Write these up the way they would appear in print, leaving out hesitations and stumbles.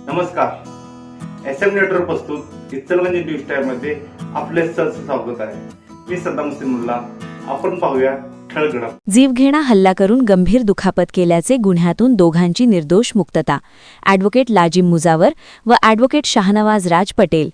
नमस्कार. SM network प्रस्तुत Ichalkaranji news टाइममध्ये आपले सहर्ष स्वागत आहे. मी सद्दाम मुल्ला. आपण पाहूया ठळक घडामोडी. जीवघेणा हल्ला करून गंभीर दुखापत केल्याचे गुन्ह्यातून दोघांची निर्दोष मुक्तता. ॲडव्होकेट लाजिम मुजावर व ॲडव्होकेट शाहनवाज राज पटेल.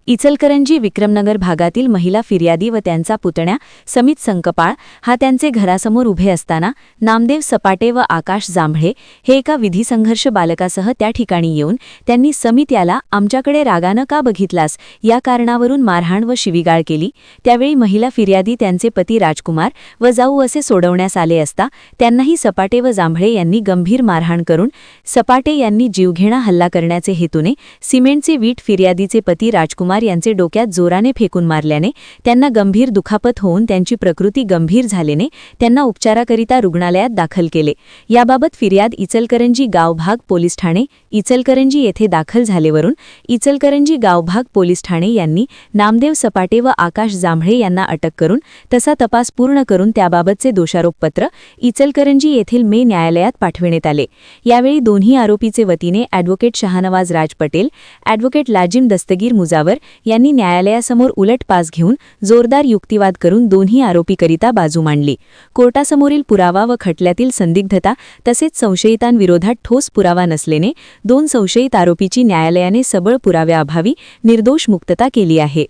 इचलकरंजी विक्रमनगर भागातील महिला फिर्यादी व त्यांचा पुतण्या समित संकपाळ हा त्यांचे घरासमोर उभे असताना नामदेव सपाटे व आकाश जांभळे हे एका विधी संघर्ष बालकासह त्या ठिकाणी येऊन त्यांनी समित याला आमच्याकडे रागानं का बघितलास या कारणावरून मारहाण व शिवीगाळ केली. त्यावेळी महिला फिर्यादी त्यांचे पती राजकुमार व जाऊ असे सोडवण्यास आले असता त्यांनाही सपाटे व जांभळे यांनी गंभीर मारहाण करून सपाटे यांनी जीवघेणा हल्ला करण्याचे हेतूने सिमेंटचे वीट फिर्यादीचे पती राजकुमार यांचे डोक्यात जोराने फेकून मारल्याने त्यांना गंभीर दुखापत होऊन त्यांची प्रकृती गंभीर झाल्याने त्यांना उपचाराकरिता रुग्णालयात दाखल केले. याबाबत फिर्याद इचलकरंजी गावभाग पोलीस ठाणे इचलकरंजी येथे दाखल झालेवरून इचलकरंजी गावभाग पोलीस ठाणे यांनी नामदेव सपाटे व आकाश जांभळे यांना अटक करून तसा तपास पूर्ण करून त्याबाबतचे दोषारोपपत्र इचलकरंजी येथील मे न्यायालयात पाठविण्यात आले. यावेळी दोन्ही आरोपीचे वतीने ॲडव्होकेट शाहनवाज राज पटेल, ॲडव्होकेट लाजिम दस्तगीर मुजावर यांनी न्यायालयासमोर उलट पास घेऊन जोरदार युक्तिवाद करून दोन्ही आरोपीकरिता बाजू मांडली. कोर्टासमोरील पुरावा व खटल्यातील संदिग्धता तसेच संशयितांविरोधात ठोस पुरावा नसल्याने दोन संशयित आरोपीची न्यायालयाने सबळ पुराव्याअभावी निर्दोष मुक्तता केली आहे.